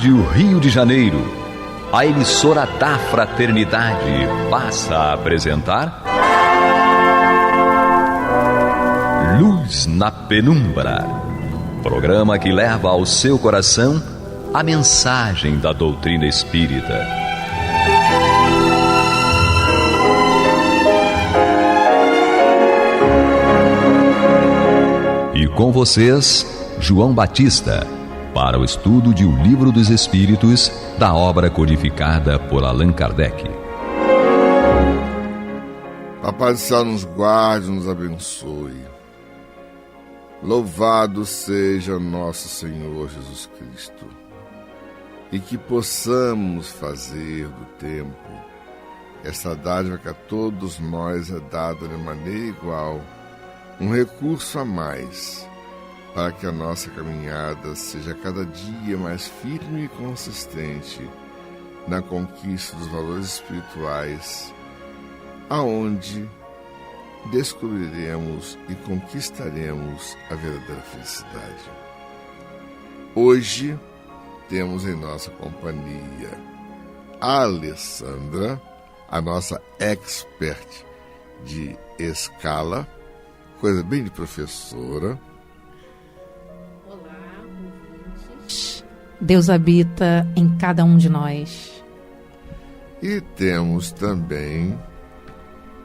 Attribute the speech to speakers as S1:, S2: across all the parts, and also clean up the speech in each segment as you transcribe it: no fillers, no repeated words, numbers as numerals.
S1: Rádio Rio de Janeiro, a emissora da fraternidade, passa a apresentar Luz na Penumbra, programa que leva ao seu coração a mensagem da doutrina espírita. E com vocês, João Batista, para o estudo de O Livro dos Espíritos, da obra codificada por Allan Kardec.
S2: A paz do céu nos guarde, nos abençoe. Louvado seja nosso Senhor Jesus Cristo. E que possamos fazer do tempo essa dádiva que a todos nós é dada de maneira igual, um recurso a mais, para que a nossa caminhada seja cada dia mais firme e consistente na conquista dos valores espirituais, aonde descobriremos e conquistaremos a verdadeira felicidade. Hoje temos em nossa companhia a Alessandra, a nossa expert de escala, coisa bem de professora.
S3: Deus habita em cada um de nós.
S2: E temos também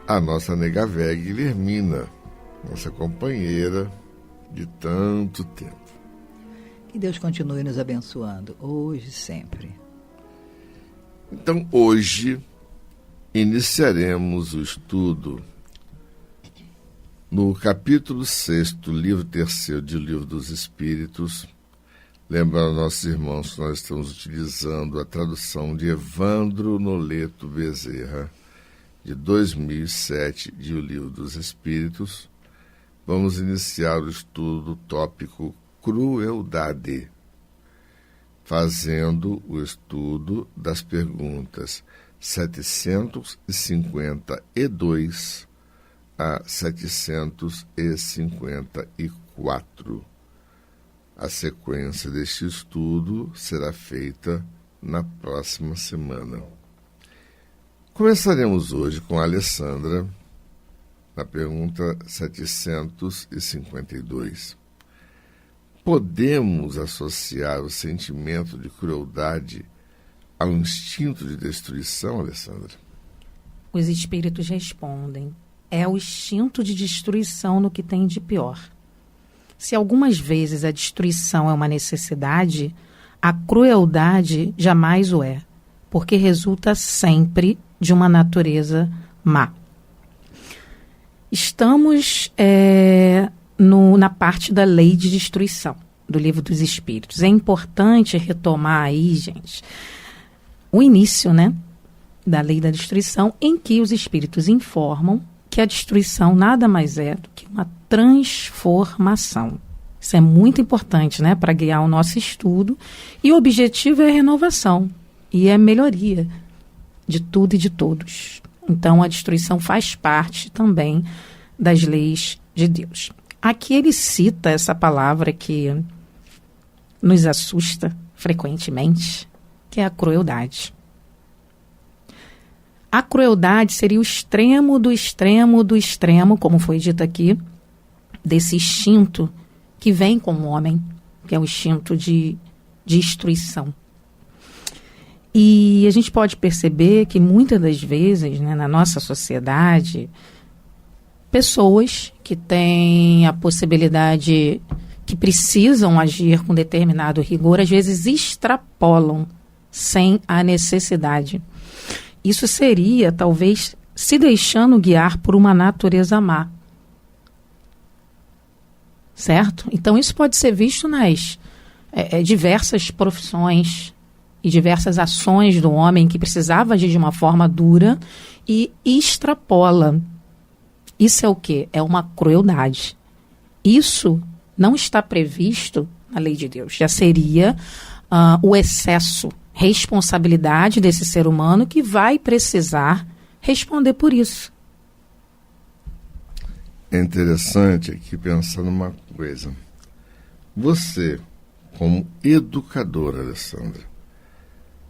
S2: a nossa nega véia Guilhermina, nossa companheira de tanto tempo.
S4: Que Deus continue nos abençoando, hoje e sempre.
S2: Então, hoje, iniciaremos o estudo no capítulo 6º, livro 3º de O Livro dos Espíritos. Lembrando aos nossos irmãos que nós estamos utilizando a tradução de Evandro Noleto Bezerra, de 2007, de O Livro dos Espíritos. Vamos iniciar o estudo do tópico crueldade, fazendo o estudo das perguntas 752 a 754. A sequência deste estudo será feita na próxima semana. Começaremos hoje com a Alessandra, na pergunta 752. Podemos associar o sentimento de crueldade ao instinto de destruição, Alessandra?
S3: Os espíritos respondem: é o instinto de destruição no que tem de pior. Se algumas vezes a destruição é uma necessidade, a crueldade jamais o é, porque resulta sempre de uma natureza má. Estamos na parte da lei de destruição do Livro dos Espíritos. É importante retomar aí, gente, o início, da lei da destruição, em que os espíritos informam que a destruição nada mais é do que uma transformação. Isso é muito importante, para guiar o nosso estudo. E o objetivo é a renovação e a melhoria de tudo e de todos. Então, a destruição faz parte também das leis de Deus. Aqui ele cita essa palavra que nos assusta frequentemente, que é a crueldade. A crueldade seria o extremo do extremo do extremo, como foi dito aqui, desse instinto que vem com o homem, que é o instinto de destruição. E a gente pode perceber que muitas das vezes, na nossa sociedade, pessoas que têm a possibilidade, que precisam agir com determinado rigor, às vezes extrapolam sem a necessidade. Isso seria, talvez, se deixando guiar por uma natureza má. Certo? Então, isso pode ser visto nas diversas profissões e diversas ações do homem que precisava agir de uma forma dura e extrapola. Isso é o quê? É uma crueldade. Isso não está previsto na lei de Deus. Já seria o excesso, responsabilidade desse ser humano que vai precisar responder por isso.
S2: É interessante aqui pensar numa coisa. Você, como educadora, Alessandra,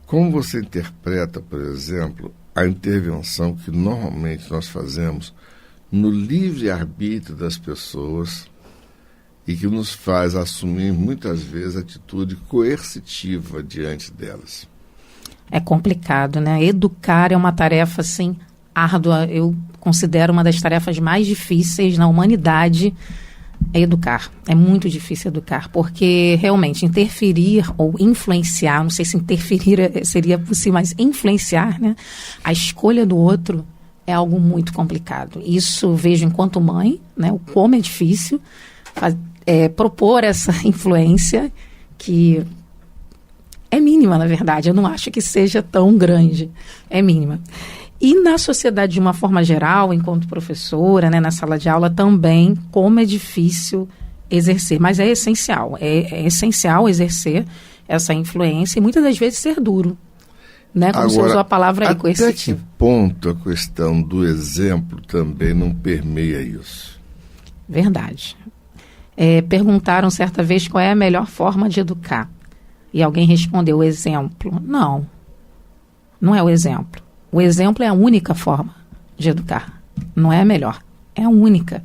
S2: Como você interpreta, por exemplo, a intervenção que normalmente nós fazemos no livre-arbítrio das pessoas e que nos faz assumir muitas vezes atitude coercitiva diante delas?
S3: É complicado, né? Educar é uma tarefa, assim, árdua. Eu considero uma das tarefas mais difíceis na humanidade. É educar. É muito difícil educar, porque realmente interferir ou influenciar, não sei se interferir seria possível, mas influenciar, né, a escolha do outro é algo muito complicado. Isso vejo enquanto mãe, né, o como é difícil propor essa influência que é mínima, na verdade. Eu não acho que seja tão grande. É mínima. E na sociedade, de uma forma geral, enquanto professora, né, na sala de aula também, como é difícil exercer. Mas é essencial. É essencial exercer essa influência e muitas das vezes ser duro. Né, como você usou a palavra aí, coercitivo.
S2: Até que ponto a questão do exemplo também não permeia isso?
S3: Verdade. Perguntaram certa vez qual é a melhor forma de educar. E alguém respondeu: o exemplo. Não é o exemplo. O exemplo é a única forma de educar. Não é a melhor. É a única.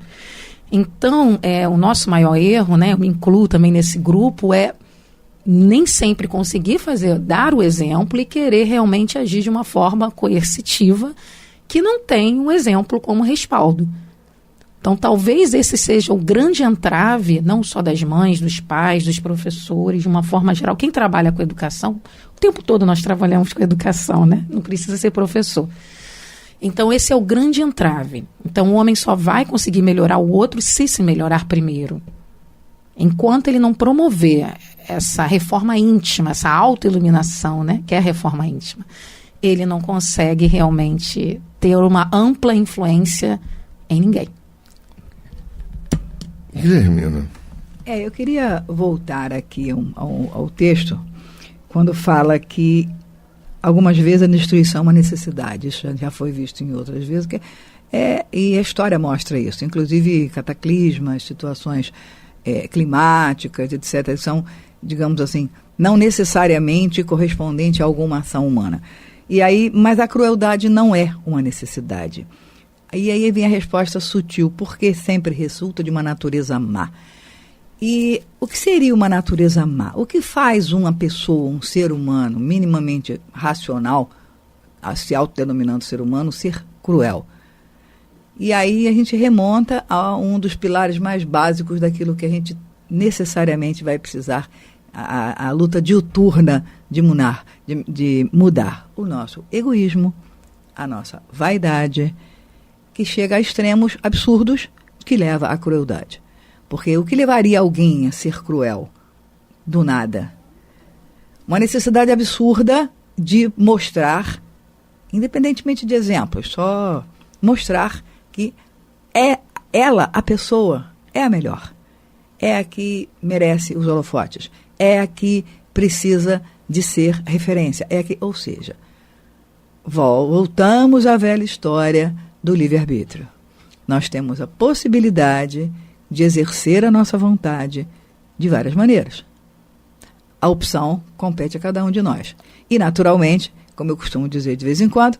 S3: Então, o nosso maior erro, né, eu me incluo também nesse grupo, é nem sempre conseguir dar o exemplo e querer realmente agir de uma forma coercitiva que não tem um exemplo como respaldo. Então, talvez esse seja o grande entrave, não só das mães, dos pais, dos professores, de uma forma geral. Quem trabalha com educação, o tempo todo nós trabalhamos com educação, né? Não precisa ser professor. Então, esse é o grande entrave. Então, o homem só vai conseguir melhorar o outro se melhorar primeiro. Enquanto ele não promover essa reforma íntima, essa autoiluminação, né? Que é a reforma íntima, ele não consegue realmente ter uma ampla influência em ninguém.
S2: Guilhermina.
S4: Eu queria voltar aqui ao texto, quando fala que algumas vezes a destruição é uma necessidade. Isso já foi visto em outras vezes. E a história mostra isso. Inclusive cataclismas, situações climáticas, etc., são, digamos assim, não necessariamente correspondentes a alguma ação humana. Mas a crueldade não é uma necessidade. E aí vem a resposta sutil, porque sempre resulta de uma natureza má. E o que seria uma natureza má? O que faz uma pessoa, um ser humano, minimamente racional, se autodenominando ser humano, ser cruel? E aí a gente remonta a um dos pilares mais básicos daquilo que a gente necessariamente vai precisar, a luta diuturna de mudar o nosso egoísmo, a nossa vaidade, que chega a extremos absurdos, que leva à crueldade. Porque o que levaria alguém a ser cruel? Do nada. Uma necessidade absurda de mostrar, independentemente de exemplos, só mostrar que ela, a pessoa, é a melhor. É a que merece os holofotes. É a que precisa de ser referência. Ou seja, voltamos à velha história do livre-arbítrio. Nós temos a possibilidade de exercer a nossa vontade de várias maneiras. A opção compete a cada um de nós. E, naturalmente, como eu costumo dizer de vez em quando,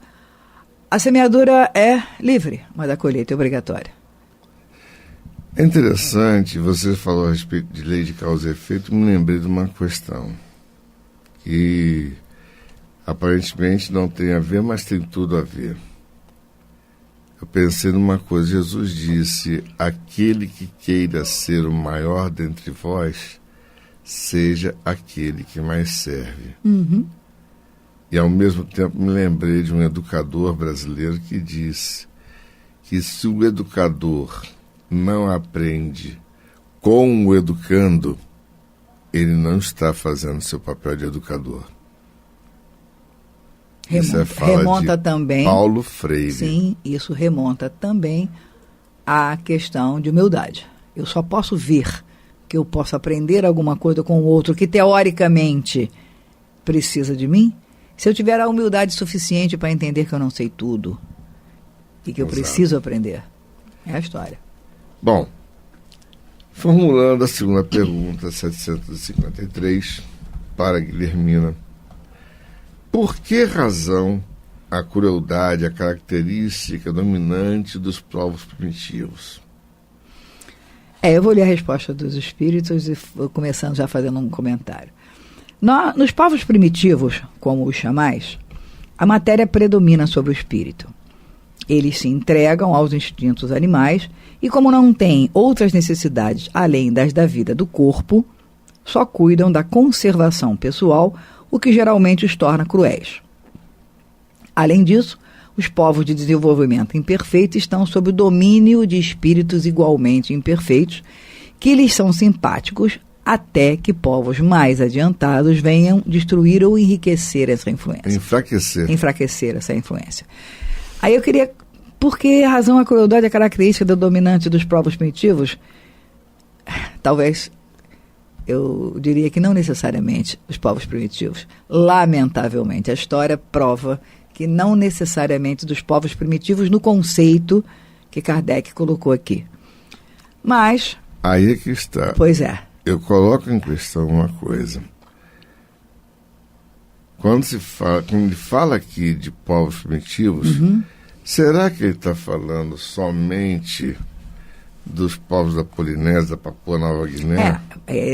S4: a semeadura é livre, mas a colheita é obrigatória.
S2: É interessante, você falou a respeito de lei de causa e efeito, me lembrei de uma questão que aparentemente não tem a ver, mas tem tudo a ver. Eu pensei numa coisa, Jesus disse: aquele que queira ser o maior dentre vós, seja aquele que mais serve.
S4: Uhum.
S2: E ao mesmo tempo me lembrei de um educador brasileiro que disse que se o educador não aprende com o educando, ele não está fazendo seu papel de educador.
S4: Remonta também,
S2: Paulo Freire.
S4: Sim, isso remonta também à questão de humildade. Eu só posso ver que eu posso aprender alguma coisa com o outro que teoricamente precisa de mim, se eu tiver a humildade suficiente para entender que eu não sei tudo e que eu preciso aprender. É a história.
S2: Bom, formulando a segunda pergunta, 753, para Guilhermina. Por que razão a crueldade é a característica dominante dos povos primitivos?
S4: Eu vou ler a resposta dos espíritos e vou começando já fazendo um comentário. Nos povos primitivos, como os xamãs, a matéria predomina sobre o espírito. Eles se entregam aos instintos animais e, como não têm outras necessidades além das da vida do corpo, só cuidam da conservação pessoal, o que geralmente os torna cruéis. Além disso, os povos de desenvolvimento imperfeito estão sob o domínio de espíritos igualmente imperfeitos, que lhes são simpáticos, até que povos mais adiantados venham destruir ou enriquecer essa influência. Enfraquecer essa influência. Aí eu queria... Por que a razão a crueldade é característica do dominante dos povos primitivos? Talvez... Eu diria que não necessariamente os povos primitivos. Lamentavelmente, a história prova que não necessariamente dos povos primitivos no conceito que Kardec colocou aqui. Mas...
S2: Aí é que está.
S4: Pois é.
S2: Eu coloco em questão uma coisa. Quando ele fala aqui de povos primitivos, será que ele está falando somente dos povos da Polinésia, da Papua Nova Guiné?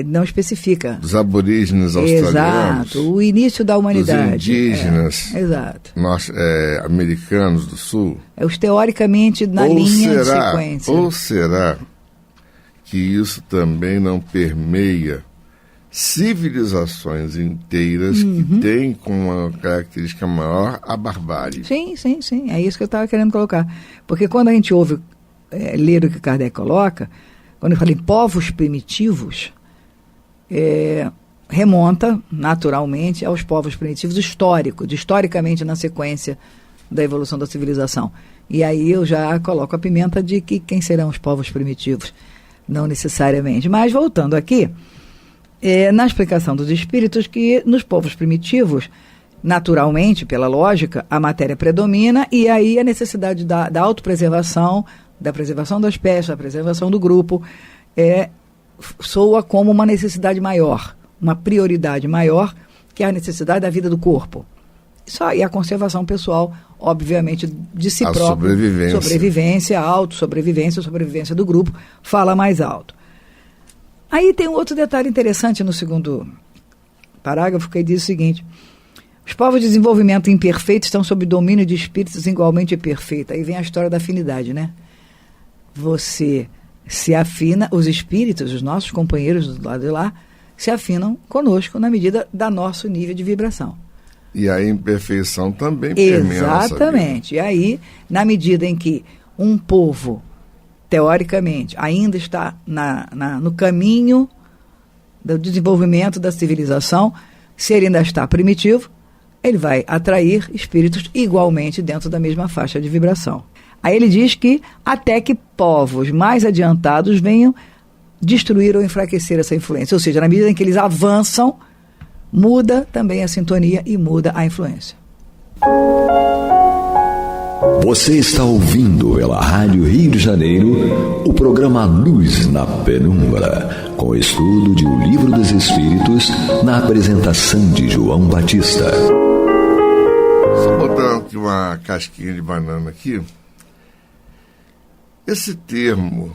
S4: Não especifica.
S2: Dos aborígenes australianos.
S4: Exato, o início da humanidade.
S2: Dos indígenas
S4: exato.
S2: Americanos do Sul.
S4: Os teoricamente na linha de sequência.
S2: Ou será que isso também não permeia civilizações inteiras que têm como uma característica maior a barbárie?
S4: Sim. É isso que eu estava querendo colocar. Porque quando a gente ouve ler o que Kardec coloca, quando eu falo em povos primitivos, remonta naturalmente aos povos primitivos historicamente na sequência da evolução da civilização. E aí eu já coloco a pimenta de que quem serão os povos primitivos? Não necessariamente. Mas voltando aqui, na explicação dos espíritos, que nos povos primitivos, naturalmente, pela lógica, a matéria predomina e aí a necessidade da autopreservação, da preservação da espécie, da preservação do grupo, soa como uma necessidade maior, uma prioridade maior, que é a necessidade da vida do corpo. E a conservação pessoal, obviamente, de si próprio. Sobrevivência do grupo, fala mais alto. Aí tem um outro detalhe interessante no segundo parágrafo, que diz o seguinte: os povos de desenvolvimento imperfeito estão sob domínio de espíritos igualmente perfeitos. Aí vem a história da afinidade, né? Você se afina, os espíritos, os nossos companheiros do lado de lá, se afinam conosco na medida do nosso nível de vibração.
S2: E a imperfeição também permeia a nossa vida.
S4: Exatamente. E aí, na medida em que um povo, teoricamente, ainda está no caminho do desenvolvimento da civilização, se ele ainda está primitivo, ele vai atrair espíritos igualmente dentro da mesma faixa de vibração. Aí ele diz que até que povos mais adiantados venham destruir ou enfraquecer essa influência. Ou seja, na medida em que eles avançam, muda também a sintonia e muda a influência.
S1: Você está ouvindo pela Rádio Rio de Janeiro o programa Luz na Penumbra, com estudo de O Livro dos Espíritos, na apresentação de João Batista.
S2: Só botando aqui uma casquinha de banana aqui. Esse termo,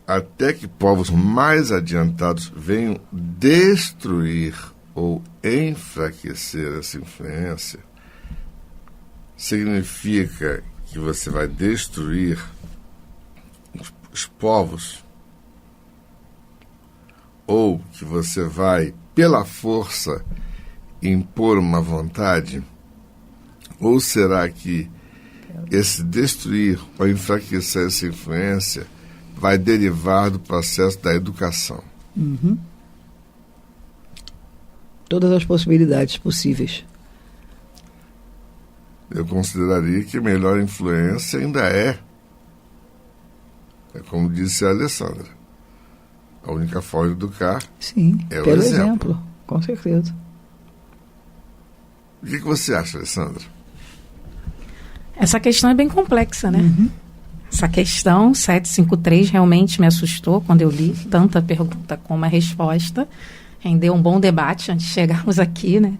S2: até que povos mais adiantados venham destruir ou enfraquecer essa influência, significa que você vai destruir os povos, ou que você vai, pela força, impor uma vontade? Ou será que esse destruir ou enfraquecer essa influência vai derivar do processo da educação?
S4: Todas as possibilidades possíveis.
S2: Eu consideraria que a melhor influência ainda é como disse a Alessandra, a única forma de educar é o
S4: pelo
S2: exemplo.
S4: Com certeza.
S2: O que você acha, Alessandra?
S3: Essa questão é bem complexa, né? Essa questão 753 realmente me assustou quando eu li tanta pergunta como a resposta. Rendeu um bom debate antes de chegarmos aqui, né?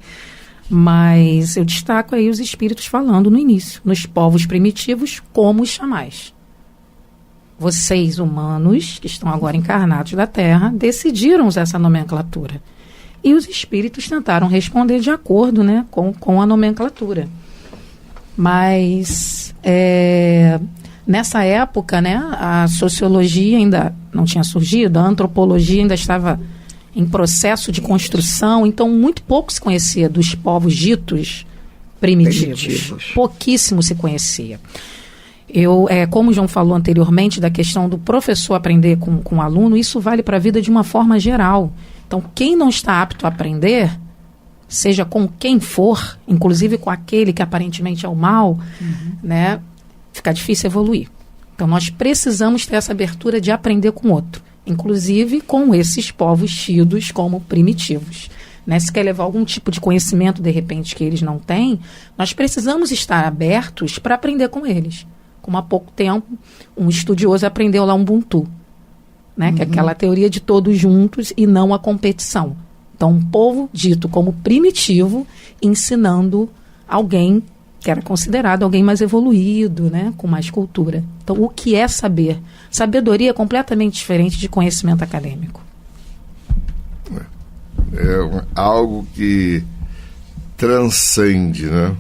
S3: Mas eu destaco aí os espíritos falando no início, nos povos primitivos, como os chamais. Vocês, humanos, que estão agora encarnados da Terra, decidiram usar essa nomenclatura. E os espíritos tentaram responder de acordo, né, com a nomenclatura. Mas, nessa época, né, a sociologia ainda não tinha surgido, a antropologia ainda estava em processo de construção, então muito pouco se conhecia dos povos ditos primitivos. Pouquíssimo se conhecia. Como o João falou anteriormente, da questão do professor aprender com o aluno, isso vale para a vida de uma forma geral. Então, quem não está apto a aprender, seja com quem for, inclusive com aquele que aparentemente é o mal, né, fica difícil evoluir. Então, nós precisamos ter essa abertura de aprender com o outro, inclusive com esses povos tidos como primitivos. Né? Se quer levar algum tipo de conhecimento, de repente, que eles não têm, nós precisamos estar abertos para aprender com eles. Como há pouco tempo, um estudioso aprendeu lá Ubuntu, né? Que é aquela teoria de todos juntos e não a competição. Então, um povo dito como primitivo, ensinando alguém que era considerado alguém mais evoluído, né? Com mais cultura. Então, o que é saber? Sabedoria é completamente diferente de conhecimento acadêmico.
S2: É algo que transcende, né?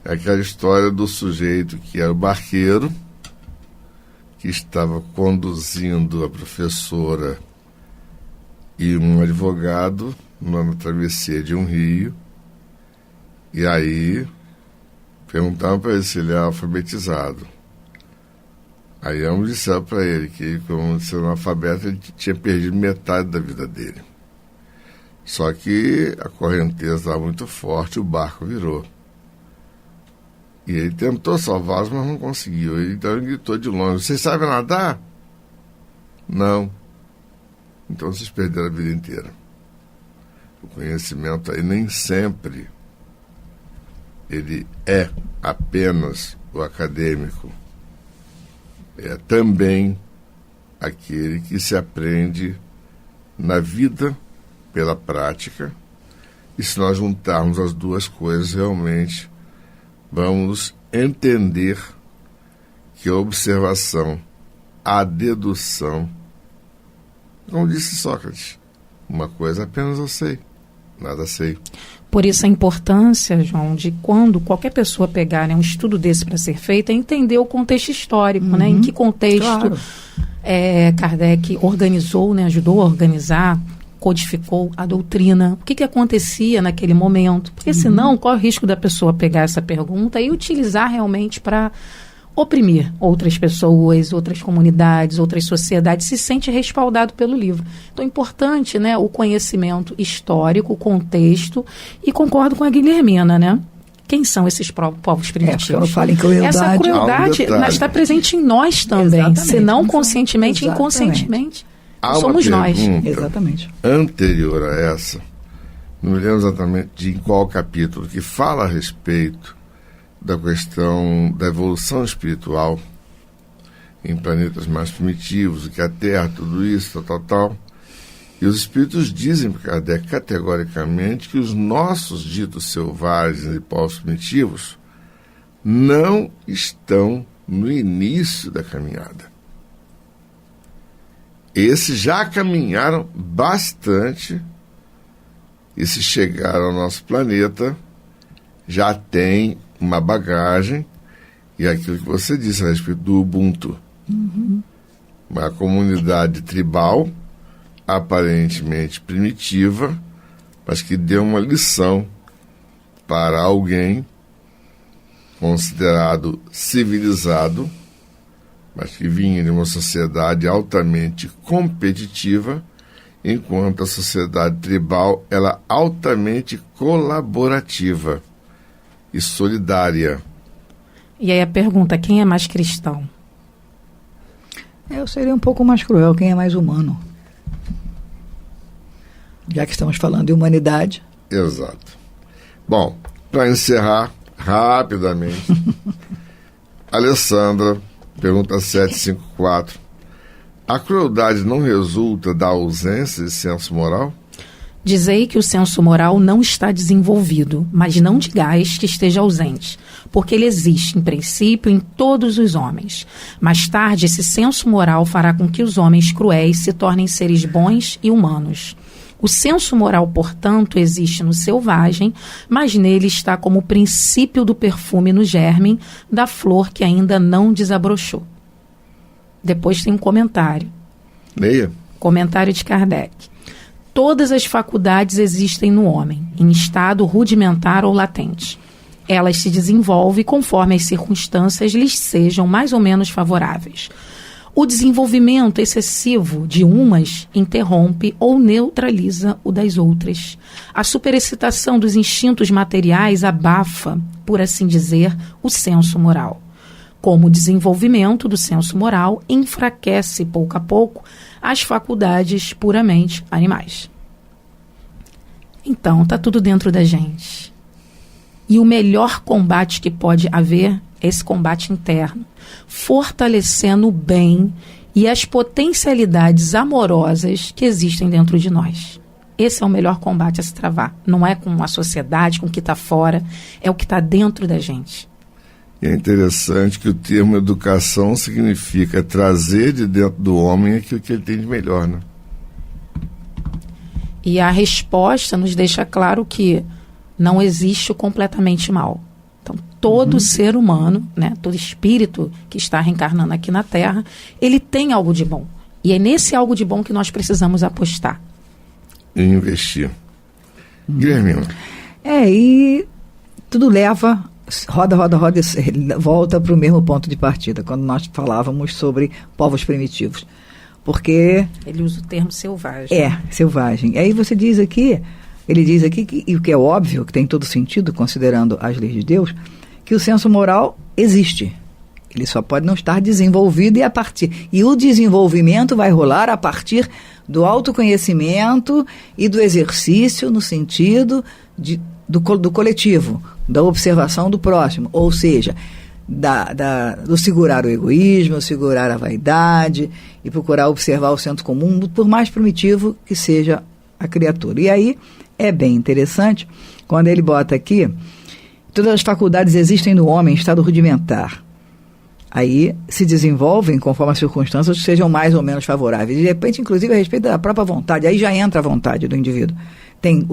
S2: É aquela história do sujeito que era o barqueiro, que estava conduzindo a professora e um advogado numa travessia de um rio, e aí perguntaram para ele se ele era alfabetizado. Aí ambos disseram para ele que, como sendo analfabeto, ele tinha perdido metade da vida dele. Só que a correnteza estava muito forte, o barco virou. E ele tentou salvá-los, mas não conseguiu. Então ele gritou de longe: "Vocês sabem nadar?" "Não." "Então vocês perderam a vida inteira." O conhecimento aí nem sempre ele é apenas o acadêmico. É também aquele que se aprende na vida pela prática. E se nós juntarmos as duas coisas, realmente vamos entender que a observação, a dedução, como disse Sócrates, uma coisa apenas eu sei, nada sei.
S3: Por isso a importância, João, de quando qualquer pessoa pegar, né, um estudo desse para ser feito, é entender o contexto histórico, né? Em que contexto Kardec organizou, né, ajudou a organizar, codificou a doutrina, o que acontecia naquele momento, porque senão qual é o risco da pessoa pegar essa pergunta e utilizar realmente para oprimir outras pessoas, outras comunidades, outras sociedades, se sente respaldado pelo livro. Então é importante, né, o conhecimento histórico, o contexto, e concordo com a Guilhermina, né? Quem são esses povos primitivos?
S4: Eu falo em crueldade.
S3: Essa crueldade está presente em nós também,
S4: Exatamente.
S3: se não conscientemente, inconscientemente. Somos nós.
S4: Exatamente.
S2: Anterior a essa, não me lembro exatamente de em qual capítulo, que fala a respeito da questão da evolução espiritual em planetas mais primitivos, que a Terra, tudo isso, tal. E os espíritos dizem para Kardec categoricamente que os nossos ditos selvagens e povos primitivos não estão no início da caminhada. Esses já caminharam bastante e, se chegaram ao nosso planeta, já tem uma bagagem, e aquilo que você disse a respeito do Ubuntu. Uma comunidade tribal, aparentemente primitiva, mas que deu uma lição para alguém considerado civilizado, mas que vinha de uma sociedade altamente competitiva, enquanto a sociedade tribal ela é altamente colaborativa e solidária.
S3: E aí a pergunta: quem é mais cristão?
S4: Eu seria um pouco mais cruel: quem é mais humano? Já que estamos falando de humanidade.
S2: Exato. Bom, para encerrar rapidamente, Alessandra, pergunta 754. A crueldade não resulta da ausência de senso moral?
S3: Dizei que o senso moral não está desenvolvido, mas não digais que esteja ausente, porque ele existe, em princípio, em todos os homens. Mais tarde, esse senso moral fará com que os homens cruéis se tornem seres bons e humanos. O senso moral, portanto, existe no selvagem, mas nele está como o princípio do perfume no germe da flor que ainda não desabrochou. Depois tem um comentário.
S2: Leia.
S3: Comentário de Kardec. Todas as faculdades existem no homem, em estado rudimentar ou latente. Elas se desenvolvem conforme as circunstâncias lhes sejam mais ou menos favoráveis. O desenvolvimento excessivo de umas interrompe ou neutraliza o das outras. A superexcitação dos instintos materiais abafa, por assim dizer, o senso moral. Como o desenvolvimento do senso moral enfraquece pouco a pouco as faculdades puramente animais. Então, está tudo dentro da gente. E o melhor combate que pode haver é esse combate interno, fortalecendo o bem e as potencialidades amorosas que existem dentro de nós. Esse é o melhor combate a se travar. Não é com a sociedade, com o que está fora, é o que está dentro da gente.
S2: E é interessante que o termo educação significa trazer de dentro do homem aquilo que ele tem de melhor, né?
S3: E a resposta nos deixa claro que não existe o completamente mal. Então, todo ser humano, né, todo espírito que está reencarnando aqui na Terra, ele tem algo de bom. E é nesse algo de bom que nós precisamos apostar.
S2: E investir. Guilherme.
S4: E tudo leva... roda e volta para o mesmo ponto de partida, quando nós falávamos sobre povos primitivos. Porque...
S3: ele usa o termo selvagem.
S4: Selvagem. Aí você diz aqui, ele diz aqui, e o que é óbvio, que tem todo sentido, considerando as leis de Deus, que o senso moral existe. Ele só pode não estar desenvolvido e o desenvolvimento vai rolar a partir do autoconhecimento e do exercício no sentido do coletivo, da observação do próximo, ou seja, do segurar o egoísmo, segurar a vaidade e procurar observar o senso comum, por mais primitivo que seja a criatura. E aí é bem interessante, quando ele bota aqui, todas as faculdades existem no homem em estado rudimentar. Aí se desenvolvem conforme as circunstâncias que sejam mais ou menos favoráveis. De repente, inclusive, a respeito da própria vontade, aí já entra a vontade do indivíduo. Tem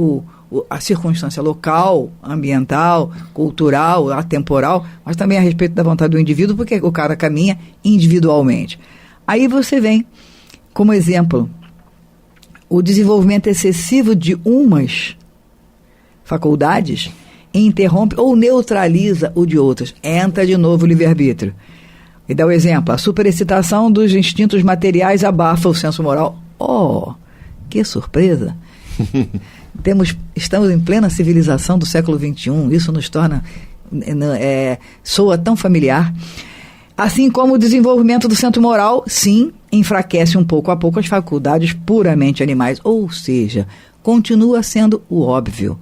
S4: a circunstância local, ambiental, cultural, atemporal, mas também a respeito da vontade do indivíduo, porque o cara caminha individualmente. Aí você vem, como exemplo, o desenvolvimento excessivo de umas faculdades interrompe ou neutraliza o de outras. Entra de novo o livre-arbítrio. E dá o exemplo, a superexcitação dos instintos materiais abafa o senso moral. Oh, que surpresa! Estamos em plena civilização do século XXI, isso nos torna, soa tão familiar. Assim como o desenvolvimento do senso moral, sim, enfraquece um pouco a pouco as faculdades puramente animais, ou seja, continua sendo o óbvio.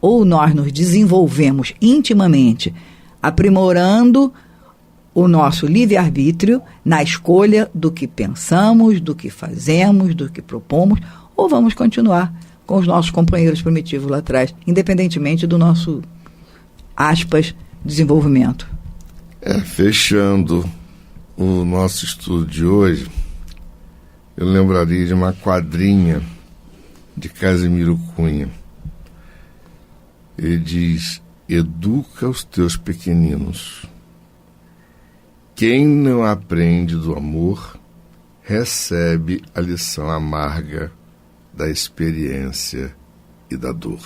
S4: Ou nós nos desenvolvemos intimamente, aprimorando o nosso livre-arbítrio na escolha do que pensamos, do que fazemos, do que propomos, ou vamos continuar com os nossos companheiros primitivos lá atrás, independentemente do nosso, aspas, desenvolvimento.
S2: Fechando o nosso estudo de hoje, eu lembraria de uma quadrinha de Casimiro Cunha. Ele diz: educa os teus pequeninos. Quem não aprende do amor, recebe a lição amarga da experiência e da dor.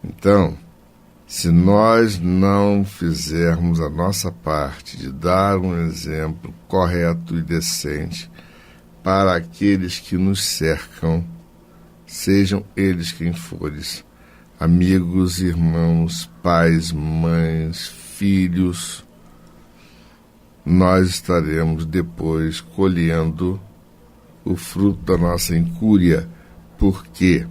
S2: Então, se nós não fizermos a nossa parte de dar um exemplo correto e decente para aqueles que nos cercam, sejam eles quem forem, amigos, irmãos, pais, mães, filhos, nós estaremos depois colhendo o fruto da nossa incúria, porque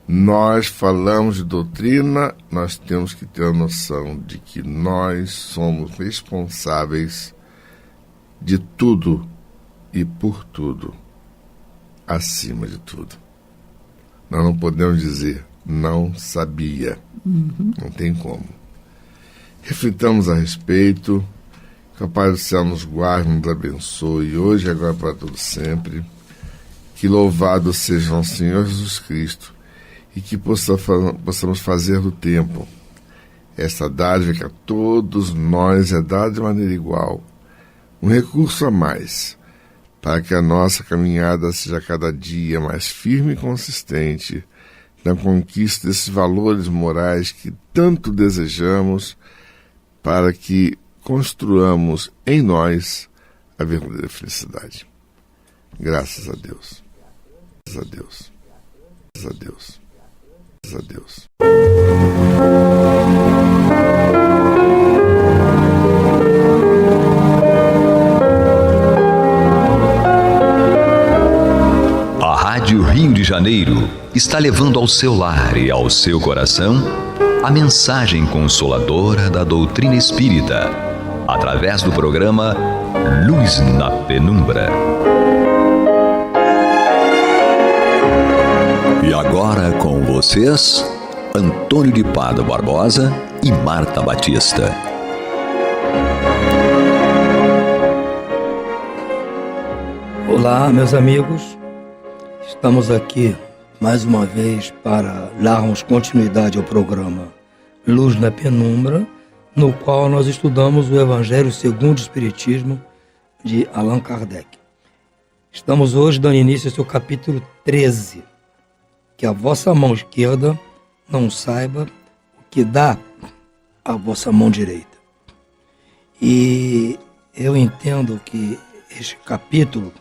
S2: nós falamos de doutrina, nós temos que ter a noção de que nós somos responsáveis de tudo e por tudo, acima de tudo. Nós não podemos dizer não sabia. Não tem como. Reflitamos a respeito. Que o Pai do Céu nos guarde, nos abençoe, hoje e agora para todo sempre. Que louvado seja nosso Senhor Jesus Cristo e que possamos fazer do tempo esta dádiva que a todos nós é dada de maneira igual, um recurso a mais, para que a nossa caminhada seja cada dia mais firme e consistente na conquista desses valores morais que tanto desejamos, para que construamos em nós a verdadeira felicidade. Graças a Deus. Graças a Deus. Graças a Deus. Graças a Deus.
S1: A Rádio Rio de Janeiro está levando ao seu lar e ao seu coração a mensagem consoladora da doutrina espírita, através do programa Luz na Penumbra. E agora com vocês, Antônio de Pádua Barbosa e Marta Batista.
S5: Olá, meus amigos. Estamos aqui mais uma vez para darmos continuidade ao programa Luz na Penumbra, no qual nós estudamos o Evangelho segundo o Espiritismo de Allan Kardec. Estamos hoje dando início ao seu capítulo 13, que a vossa mão esquerda não saiba o que dá a vossa mão direita. E eu entendo que este capítulo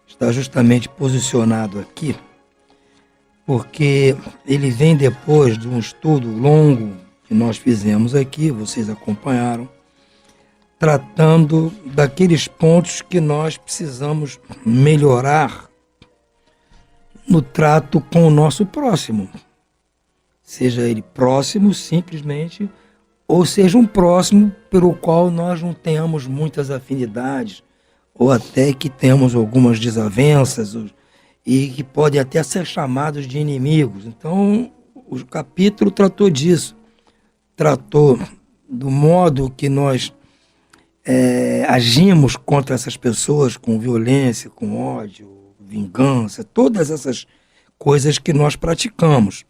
S5: está justamente posicionado aqui porque ele vem depois de um estudo longo que nós fizemos aqui, vocês acompanharam, tratando daqueles pontos que nós precisamos melhorar no trato com o nosso próximo. Seja ele próximo simplesmente, ou seja um próximo pelo qual nós não tenhamos muitas afinidades, ou até que temos algumas desavenças, e que podem até ser chamados de inimigos. Então, o capítulo tratou disso. Tratou do modo que nós agimos contra essas pessoas com violência, com ódio, vingança, todas essas coisas que nós praticamos.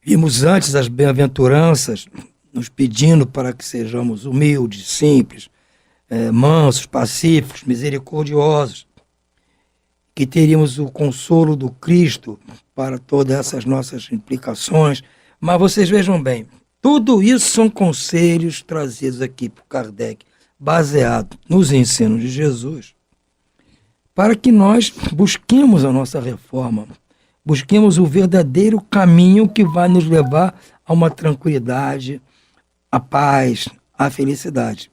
S5: Vimos antes as bem-aventuranças nos pedindo para que sejamos humildes, simples, mansos, pacíficos, misericordiosos, que teríamos o consolo do Cristo para todas essas nossas implicações. Mas vocês vejam bem, tudo isso são conselhos trazidos aqui por Kardec, baseado nos ensinos de Jesus, para que nós busquemos a nossa reforma, busquemos o verdadeiro caminho que vai nos levar a uma tranquilidade, a paz, a felicidade.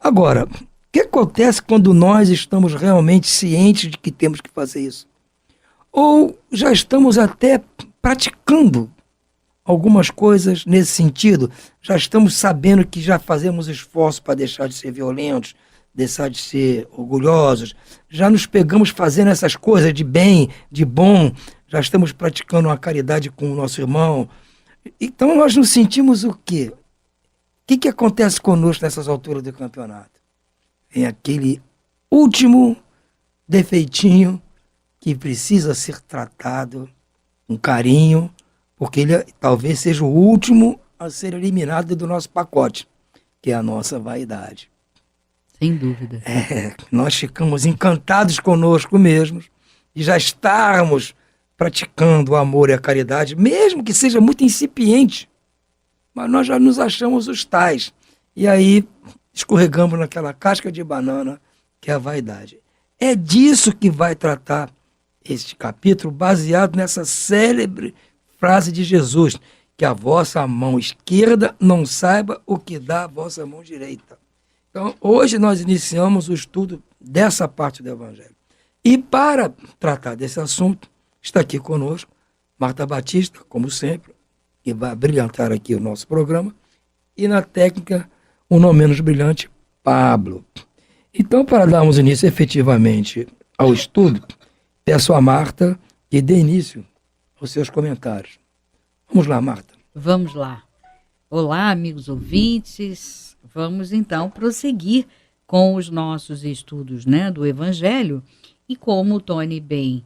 S5: Agora, o que acontece quando nós estamos realmente cientes de que temos que fazer isso? Ou já estamos até praticando algumas coisas nesse sentido, já estamos sabendo que já fazemos esforço para deixar de ser violentos, deixar de ser orgulhosos, já nos pegamos fazendo essas coisas de bem, de bom, já estamos praticando uma caridade com o nosso irmão. Então nós nos sentimos o quê? O que acontece conosco nessas alturas do campeonato? Vem aquele último defeitinho que precisa ser tratado com carinho, porque ele talvez seja o último a ser eliminado do nosso pacote, que é a nossa vaidade.
S6: Sem dúvida.
S5: Nós ficamos encantados conosco mesmos e já estarmos praticando o amor e a caridade, mesmo que seja muito incipiente, mas nós já nos achamos os tais. E aí escorregamos naquela casca de banana que é a vaidade. É disso que vai tratar este capítulo, baseado nessa célebre frase de Jesus, que a vossa mão esquerda não saiba o que dá a vossa mão direita. Então, hoje nós iniciamos o estudo dessa parte do Evangelho. E para tratar desse assunto, está aqui conosco Marta Batista, como sempre, que vai brilhantar aqui o nosso programa, e na técnica, o não menos brilhante, Pablo. Então, para darmos início efetivamente ao estudo, peço a Marta que dê início aos seus comentários. Vamos lá, Marta.
S6: Vamos lá. Olá, amigos ouvintes. Vamos então prosseguir com os nossos estudos, né, do Evangelho. E como o Tony bem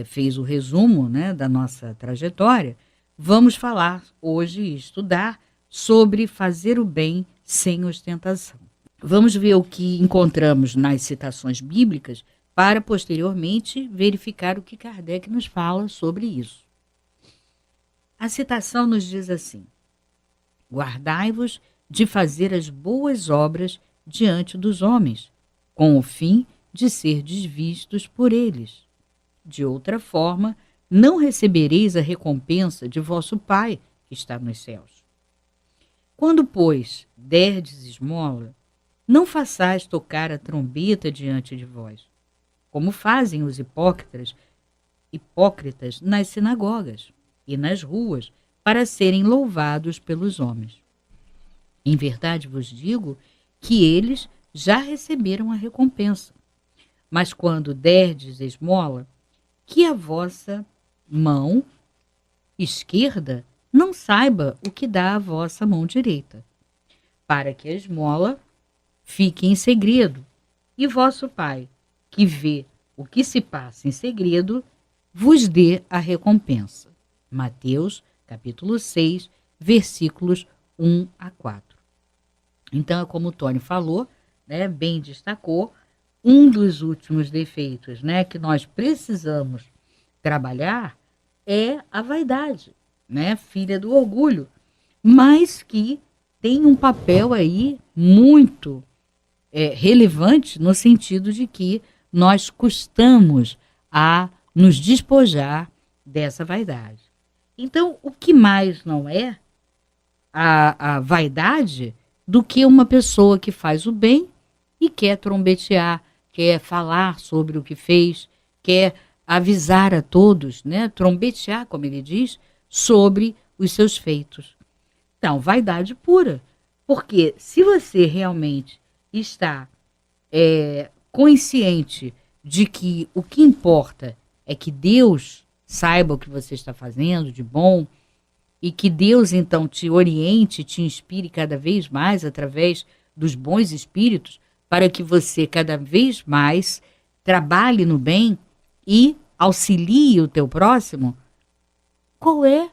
S6: fez o resumo, né, da nossa trajetória, vamos falar hoje e estudar sobre fazer o bem sem ostentação. Vamos ver o que encontramos nas citações bíblicas para posteriormente verificar o que Kardec nos fala sobre isso. A citação nos diz assim: guardai-vos de fazer as boas obras diante dos homens, com o fim de serdes vistos por eles. De outra forma, não recebereis a recompensa de vosso Pai que está nos céus. Quando, pois, derdes esmola, não façais tocar a trombeta diante de vós, como fazem os hipócritas nas sinagogas e nas ruas, para serem louvados pelos homens. Em verdade vos digo que eles já receberam a recompensa. Mas quando derdes esmola, que a vossa mão esquerda não saiba o que dá a vossa mão direita, para que a esmola fique em segredo, e vosso Pai, que vê o que se passa em segredo, vos dê a recompensa. Mateus, capítulo 6, versículos 1 a 4. Então, é como o Tony falou, né, bem destacou, um dos últimos defeitos, né, que nós precisamos trabalhar é a vaidade, né, filha do orgulho, mas que tem um papel aí muito relevante no sentido de que nós custamos a nos despojar dessa vaidade. Então, o que mais não é a vaidade do que uma pessoa que faz o bem e quer trombetear, quer falar sobre o que fez, quer avisar a todos, né, trombetear, como ele diz, sobre os seus feitos. Então, vaidade pura. Porque se você realmente está consciente de que o que importa é que Deus saiba o que você está fazendo de bom, e que Deus, então, te oriente, te inspire cada vez mais através dos bons espíritos, para que você cada vez mais trabalhe no bem e auxilie o teu próximo, qual é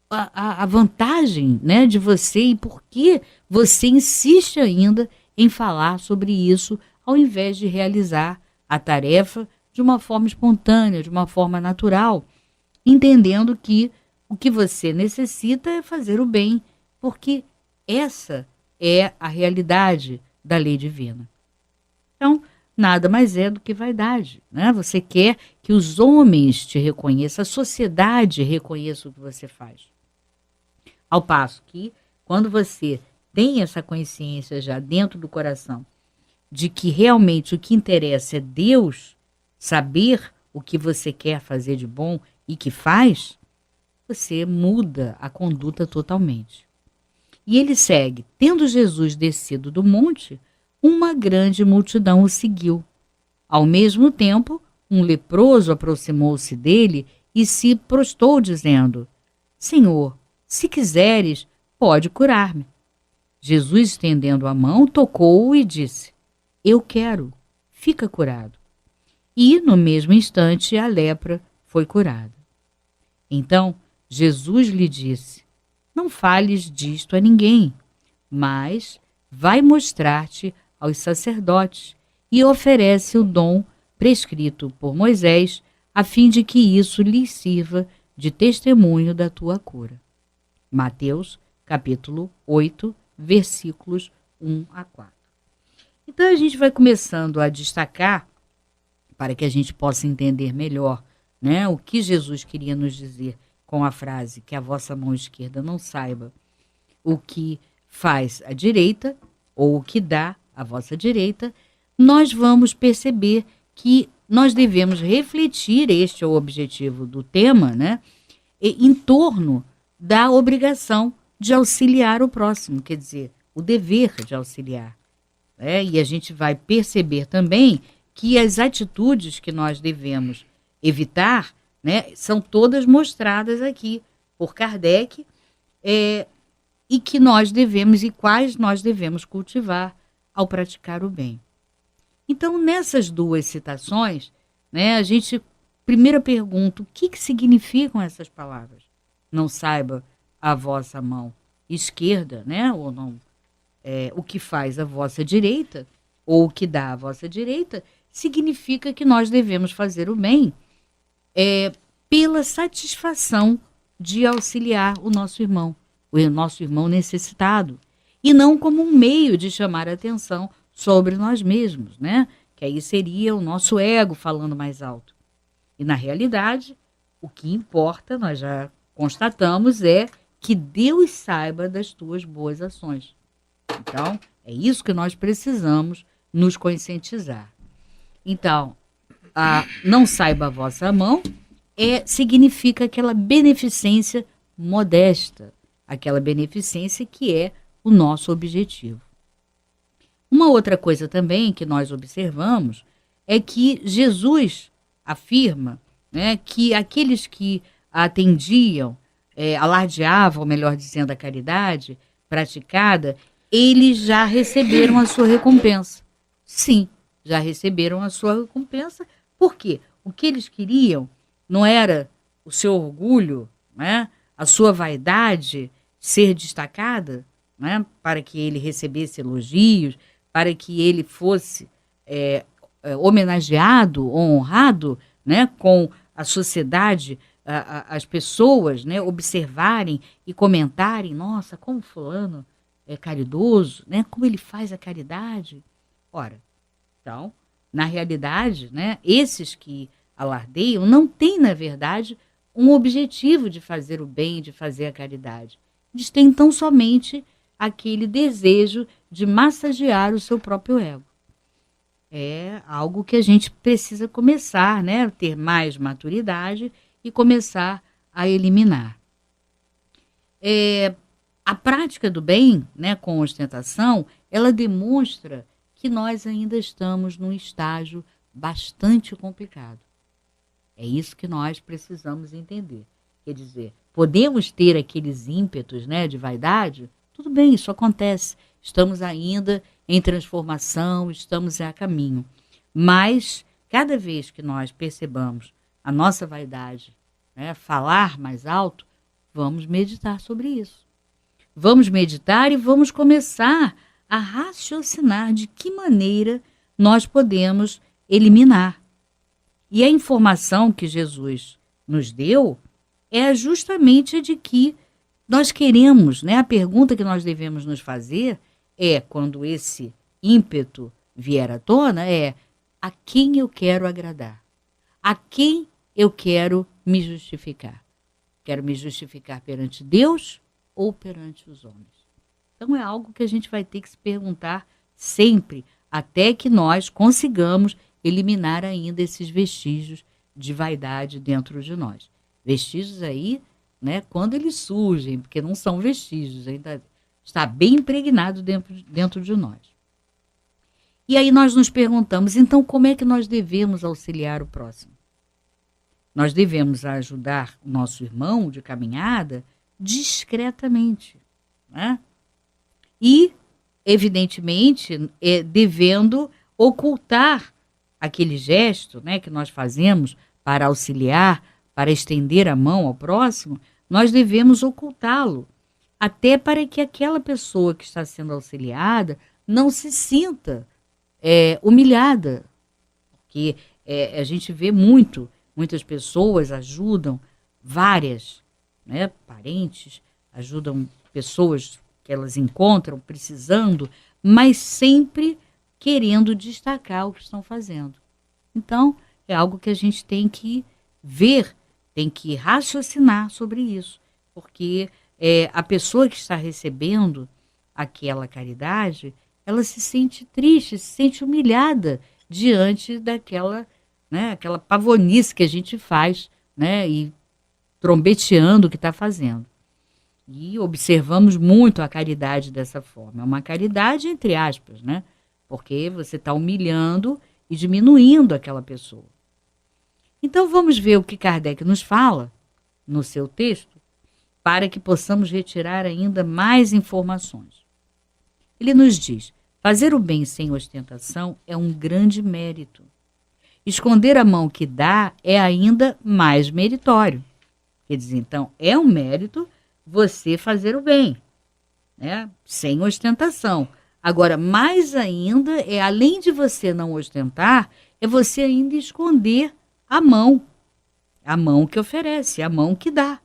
S6: a vantagem, né, de você e por que você insiste ainda em falar sobre isso, ao invés de realizar a tarefa de uma forma espontânea, de uma forma natural, entendendo que o que você necessita é fazer o bem, porque essa é a realidade da lei divina. Então, nada mais é do que vaidade, né? Você quer que os homens te reconheçam, a sociedade reconheça o que você faz. Ao passo que, quando você tem essa consciência já dentro do coração, de que realmente o que interessa é Deus saber o que você quer fazer de bom e que faz, você muda a conduta totalmente. E ele segue: tendo Jesus descido do monte, uma grande multidão o seguiu. Ao mesmo tempo, um leproso aproximou-se dele e se prostrou, dizendo: Senhor, se quiseres, pode curar-me. Jesus, estendendo a mão, tocou-o e disse: Eu quero, fica curado. E, no mesmo instante, a lepra foi curada. Então, Jesus lhe disse: Não fales disto a ninguém, mas vai mostrar-te aos sacerdotes e oferece o dom prescrito por Moisés, a fim de que isso lhes sirva de testemunho da tua cura. Mateus, capítulo 8, versículos 1 a 4. Então, a gente vai começando a destacar, para que a gente possa entender melhor, né, o que Jesus queria nos dizer com a frase: que a vossa mão esquerda não saiba o que faz a direita, ou o que dá a vossa direita. Nós vamos perceber que nós devemos refletir, este é o objetivo do tema, né, em torno da obrigação de auxiliar o próximo, quer dizer, o dever de auxiliar. E a gente vai perceber também que as atitudes que nós devemos evitar, né, são todas mostradas aqui por Kardec, e que nós devemos, e quais nós devemos cultivar ao praticar o bem. Então, nessas duas citações, né, a gente primeiro pergunta, o que significam essas palavras? Não saiba a vossa mão esquerda, né, ou não, o que faz a vossa direita, ou o que dá a vossa direita, significa que nós devemos fazer o bem pela satisfação de auxiliar o nosso irmão necessitado, e não como um meio de chamar a atenção sobre nós mesmos, né? Que aí seria o nosso ego falando mais alto. E na realidade, o que importa, nós já constatamos, é que Deus saiba das tuas boas ações. Então, é isso que nós precisamos nos conscientizar. Então, não saiba a vossa mão significa aquela beneficência modesta, aquela beneficência que é o nosso objetivo. Uma outra coisa também que nós observamos é que Jesus afirma, né, que aqueles que atendiam, alardeavam, melhor dizendo, a caridade praticada, eles já receberam a sua recompensa. Sim, já receberam a sua recompensa. Por quê? O que eles queriam não era o seu orgulho, né, a sua vaidade ser destacada, né, para que ele recebesse elogios, para que ele fosse homenageado ou honrado, né, com a sociedade, as pessoas, né, observarem e comentarem, nossa, como fulano é caridoso, né, como ele faz a caridade. Ora, então, na realidade, né, esses que alardeiam não têm, na verdade, um objetivo de fazer o bem, de fazer a caridade. Eles têm tão somente aquele desejo de massagear o seu próprio ego. É algo que a gente precisa começar, né, ter mais maturidade e começar a eliminar. A prática do bem, né, com ostentação, ela demonstra que nós ainda estamos num estágio bastante complicado. É isso que nós precisamos entender. Quer dizer, podemos ter aqueles ímpetos, né, de vaidade? Tudo bem, isso acontece. Estamos ainda em transformação, estamos a caminho. Mas, cada vez que nós percebamos a nossa vaidade, né, falar mais alto, vamos meditar sobre isso. Vamos meditar e vamos começar a raciocinar de que maneira nós podemos eliminar. E a informação que Jesus nos deu é justamente de que nós queremos, né? A pergunta que nós devemos nos fazer quando esse ímpeto vier à tona, a quem eu quero agradar? A quem eu quero me justificar? Quero me justificar perante Deus ou perante os homens? Então é algo que a gente vai ter que se perguntar sempre, até que nós consigamos eliminar ainda esses vestígios de vaidade dentro de nós. Vestígios aí, né, quando eles surgem, porque não são vestígios, ainda está bem impregnado dentro de nós. E aí nós nos perguntamos, então, como é que nós devemos auxiliar o próximo? Nós devemos ajudar o nosso irmão de caminhada discretamente, né? E, evidentemente, devendo ocultar aquele gesto, né, que nós fazemos para auxiliar, para estender a mão ao próximo, nós devemos ocultá-lo, até para que aquela pessoa que está sendo auxiliada não se sinta humilhada. Porque a gente vê muitas pessoas ajudam várias, né, parentes, ajudam pessoas que elas encontram precisando, mas sempre querendo destacar o que estão fazendo. Então, é algo que a gente tem que ver, tem que raciocinar sobre isso, porque a pessoa que está recebendo aquela caridade, ela se sente triste, se sente humilhada diante daquela, né, aquela pavonice que a gente faz, né, e trombeteando o que está fazendo. E observamos muito a caridade dessa forma. É uma caridade entre aspas, né? Porque você está humilhando e diminuindo aquela pessoa. Então vamos ver o que Kardec nos fala no seu texto, para que possamos retirar ainda mais informações. Ele nos diz: fazer o bem sem ostentação é um grande mérito. Esconder a mão que dá é ainda mais meritório. Quer dizer, então, é um mérito você fazer o bem, né? Sem ostentação. Agora, mais ainda, além de você não ostentar, é você ainda esconder a mão que oferece, a mão que dá.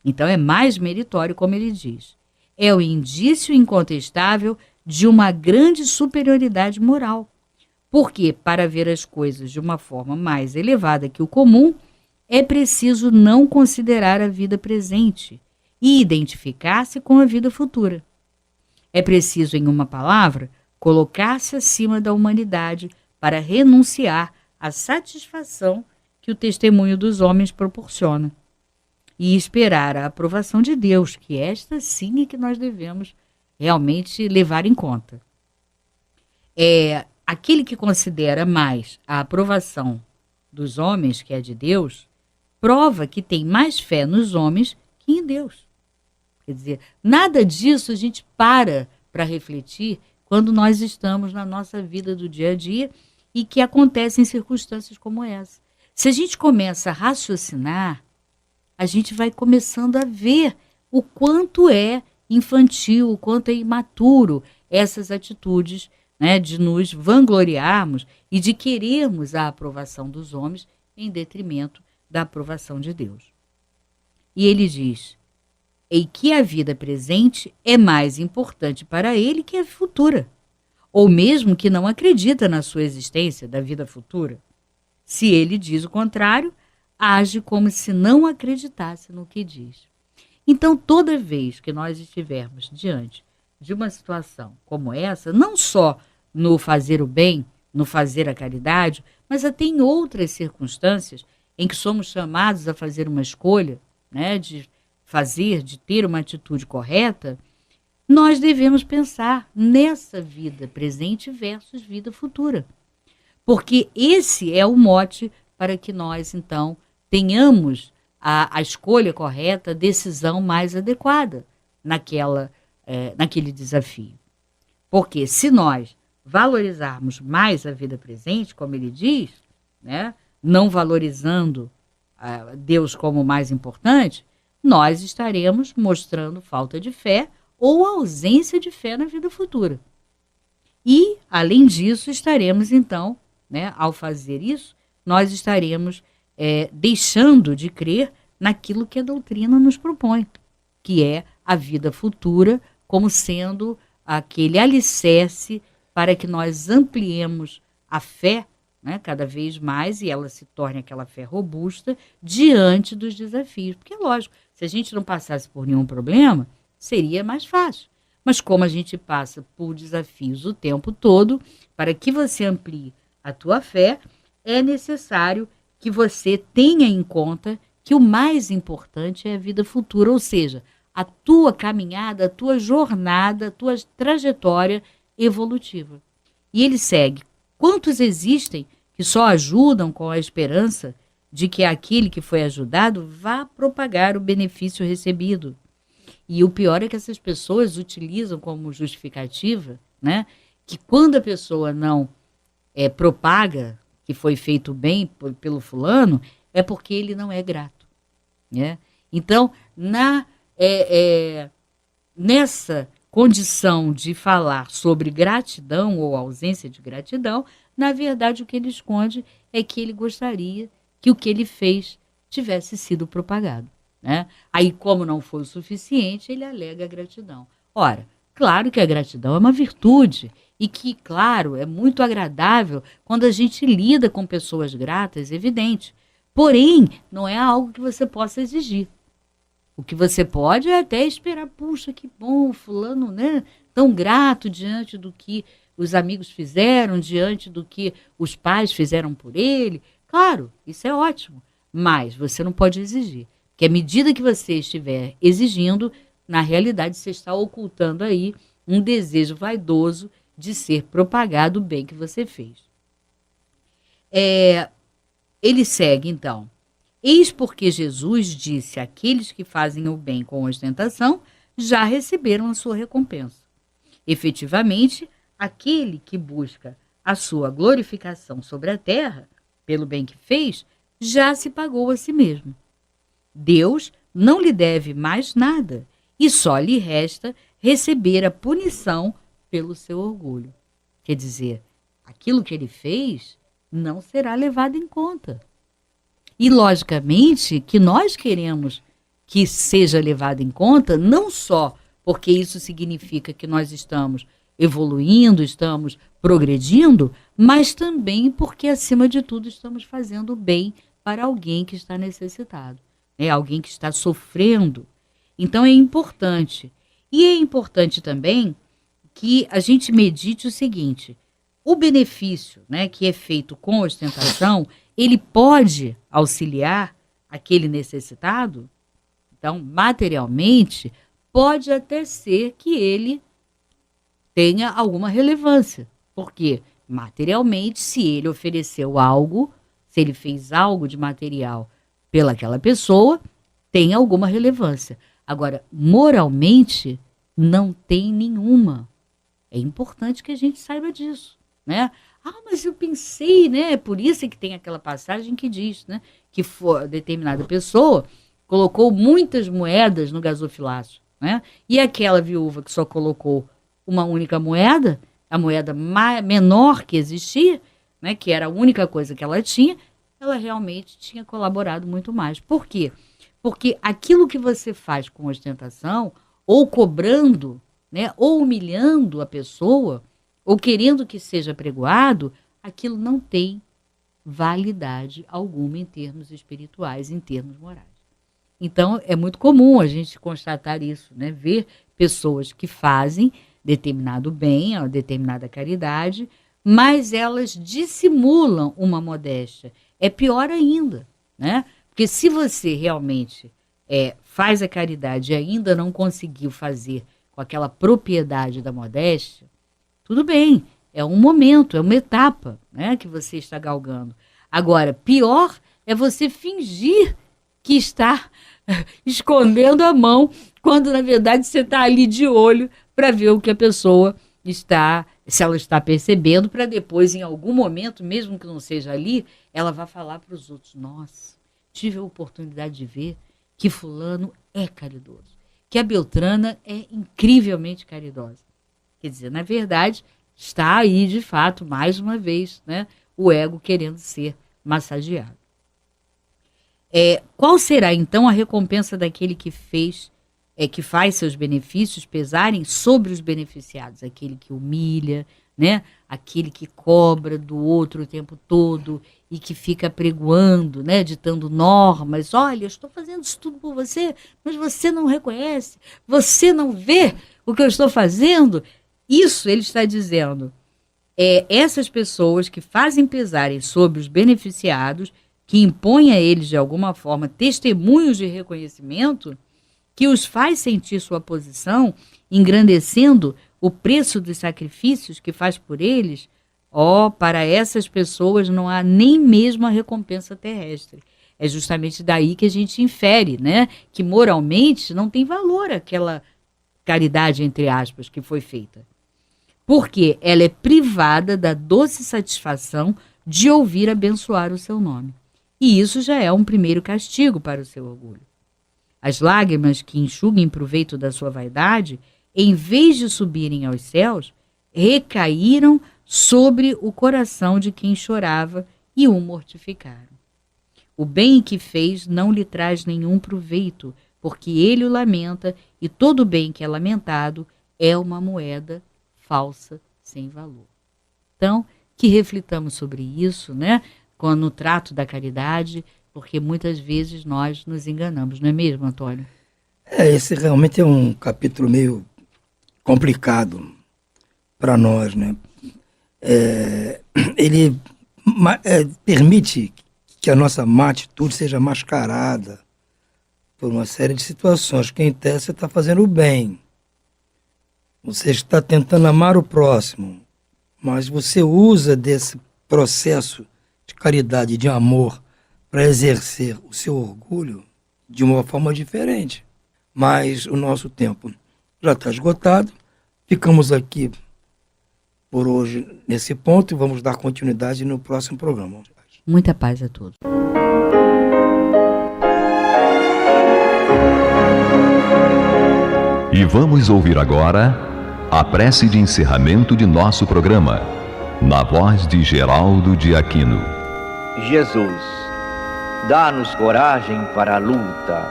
S6: Então, é mais meritório, como ele diz. É o indício incontestável de uma grande superioridade moral. Porque, para ver as coisas de uma forma mais elevada que o comum, é preciso não considerar a vida presente e identificar-se com a vida futura. É preciso, em uma palavra, colocar-se acima da humanidade para renunciar à satisfação que o testemunho dos homens proporciona e esperar a aprovação de Deus, que esta sim é que nós devemos realmente levar em conta. Aquele que considera mais a aprovação dos homens, que é de Deus, prova que tem mais fé nos homens que em Deus. Quer dizer, nada disso a gente para refletir quando nós estamos na nossa vida do dia a dia e que acontecem circunstâncias como essa. Se a gente começa a raciocinar, a gente vai começando a ver o quanto é infantil, o quanto é imaturo essas atitudes, né, de nos vangloriarmos e de querermos a aprovação dos homens em detrimento da aprovação de Deus. E ele diz que a vida presente é mais importante para ele que a futura, ou mesmo que não acredita na sua existência da vida futura. Se ele diz o contrário, age como se não acreditasse no que diz. Então, toda vez que nós estivermos diante de uma situação como essa, não só no fazer o bem, no fazer a caridade, mas até em outras circunstâncias em que somos chamados a fazer uma escolha, né, de ter uma atitude correta, nós devemos pensar nessa vida presente versus vida futura. Porque esse é o mote para que nós, então, tenhamos a escolha correta, a decisão mais adequada naquele desafio. Porque se nós valorizarmos mais a vida presente, como ele diz, né, não valorizando Deus como mais importante, nós estaremos mostrando falta de fé ou ausência de fé na vida futura. E, além disso, estaremos, então, né, ao fazer isso, nós estaremos deixando de crer naquilo que a doutrina nos propõe, que é a vida futura como sendo aquele alicerce para que nós ampliemos a fé, né, cada vez mais, e ela se torne aquela fé robusta diante dos desafios. Porque, lógico, se a gente não passasse por nenhum problema, seria mais fácil. Mas como a gente passa por desafios o tempo todo, para que você amplie a tua fé, é necessário que você tenha em conta que o mais importante é a vida futura, ou seja, a tua caminhada, a tua jornada, a tua trajetória evolutiva. E ele segue: quantos existem que só ajudam com a esperança de que aquele que foi ajudado vá propagar o benefício recebido? E o pior é que essas pessoas utilizam como justificativa, né, que quando a pessoa não propaga que foi feito bem pelo fulano, é porque ele não é grato, né? Então, nessa condição de falar sobre gratidão ou ausência de gratidão, na verdade o que ele esconde é que ele gostaria que o que ele fez tivesse sido propagado, né? Aí, como não foi o suficiente, ele alega a gratidão. Ora, claro que a gratidão é uma virtude e que, claro, é muito agradável quando a gente lida com pessoas gratas, evidente. Porém, não é algo que você possa exigir. O que você pode é até esperar: puxa, que bom, fulano, né, tão grato diante do que os amigos fizeram, diante do que os pais fizeram por ele. Claro, isso é ótimo, mas você não pode exigir. Que à medida que você estiver exigindo, na realidade você está ocultando aí um desejo vaidoso de ser propagado o bem que você fez. ele segue então. Eis porque Jesus disse: aqueles que fazem o bem com ostentação já receberam a sua recompensa. Efetivamente, aquele que busca a sua glorificação sobre a terra, pelo bem que fez, já se pagou a si mesmo. Deus não lhe deve mais nada e só lhe resta receber a punição pelo seu orgulho. Quer dizer, aquilo que ele fez não será levado em conta. E, logicamente, que nós queremos que seja levado em conta, não só porque isso significa que nós estamos evoluindo, estamos progredindo, mas também porque, acima de tudo, estamos fazendo bem para alguém que está necessitado, né? Alguém que está sofrendo. Então, é importante. E é importante também que a gente medite o seguinte: o benefício, né, que é feito com ostentação, ele pode auxiliar aquele necessitado? Então, materialmente, pode até ser que ele tenha alguma relevância. Porque, materialmente, se ele ofereceu algo, se ele fez algo de material pelaquela pessoa, tem alguma relevância. Agora, moralmente, não tem nenhuma. É importante que a gente saiba disso, né? Ah, mas eu pensei, né? É por isso que tem aquela passagem que diz, né, que determinada pessoa colocou muitas moedas no gasofilácio, né? E aquela viúva que só colocou uma única moeda, a moeda menor que existia, né, que era a única coisa que ela tinha, ela realmente tinha colaborado muito mais. Por quê? Porque aquilo que você faz com ostentação, ou cobrando, né, ou humilhando a pessoa, ou querendo que seja pregoado, aquilo não tem validade alguma em termos espirituais, em termos morais. Então, é muito comum a gente constatar isso, né? Ver pessoas que fazem determinado bem, uma determinada caridade, mas elas dissimulam uma modéstia. É pior ainda, né? Porque se você realmente faz a caridade e ainda não conseguiu fazer com aquela propriedade da modéstia, tudo bem, é um momento, é uma etapa, né, que você está galgando. Agora, pior é você fingir que está escondendo a mão, quando na verdade você está ali de olho para ver o que a pessoa está, se ela está percebendo, para depois, em algum momento, mesmo que não seja ali, ela vai falar para os outros: nossa, tive a oportunidade de ver que fulano é caridoso, que a Beltrana é incrivelmente caridosa. Quer dizer, na verdade, está aí, de fato, mais uma vez, né, o ego querendo ser massageado. Qual será, então, a recompensa daquele que que faz seus benefícios pesarem sobre os beneficiados? Aquele que humilha, né, aquele que cobra do outro o tempo todo e que fica pregoando, né, ditando normas. Olha, eu estou fazendo isso tudo por você, mas você não reconhece, você não vê o que eu estou fazendo. Isso ele está dizendo. Essas pessoas que fazem pesarem sobre os beneficiados, que impõem a eles de alguma forma testemunhos de reconhecimento, que os faz sentir sua posição, engrandecendo o preço dos sacrifícios que faz por eles, para essas pessoas não há nem mesmo a recompensa terrestre. É justamente daí que a gente infere, né, que moralmente não tem valor aquela caridade, entre aspas, que foi feita. Porque ela é privada da doce satisfação de ouvir abençoar o seu nome. E isso já é um primeiro castigo para o seu orgulho. As lágrimas que enxuguem proveito da sua vaidade, em vez de subirem aos céus, recaíram sobre o coração de quem chorava e o mortificaram. O bem que fez não lhe traz nenhum proveito, porque ele o lamenta, e todo bem que é lamentado é uma moeda falsa sem valor. Então, que reflitamos sobre isso, né? No trato da caridade, porque muitas vezes nós nos enganamos, não é mesmo, Antônio?
S5: Esse realmente é um capítulo meio complicado para nós, né? Ele permite que a nossa má atitude seja mascarada por uma série de situações. Que em tese você está fazendo o bem, você está tentando amar o próximo, mas você usa desse processo de caridade, de amor, para exercer o seu orgulho de uma forma diferente. Mas o nosso tempo já está esgotado. Ficamos aqui por hoje nesse ponto e vamos dar continuidade no próximo programa.
S6: Muita paz a todos.
S1: E vamos ouvir agora a prece de encerramento de nosso programa, na voz de Geraldo de Aquino.
S7: Jesus, dá-nos coragem para a luta,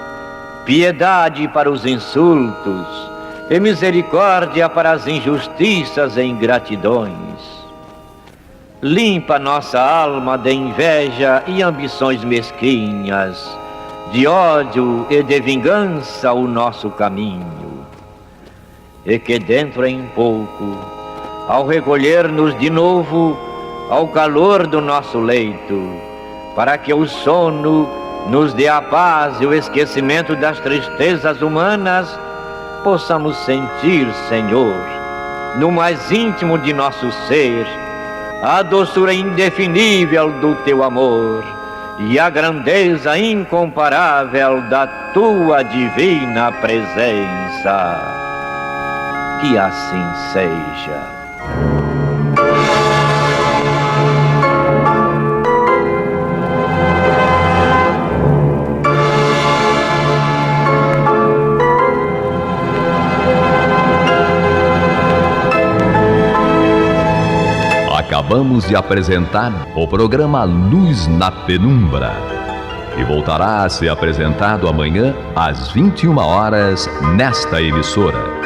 S7: piedade para os insultos e misericórdia para as injustiças e ingratidões. Limpa nossa alma de inveja e ambições mesquinhas, de ódio e de vingança o nosso caminho. E que dentro em pouco, ao recolher-nos de novo ao calor do nosso leito, para que o sono nos dê a paz e o esquecimento das tristezas humanas, possamos sentir, Senhor, no mais íntimo de nosso ser, a doçura indefinível do Teu amor e a grandeza incomparável da Tua divina presença. Que assim seja.
S1: Acabamos de apresentar o programa Luz na Penumbra, que voltará a ser apresentado amanhã às 21 horas nesta emissora.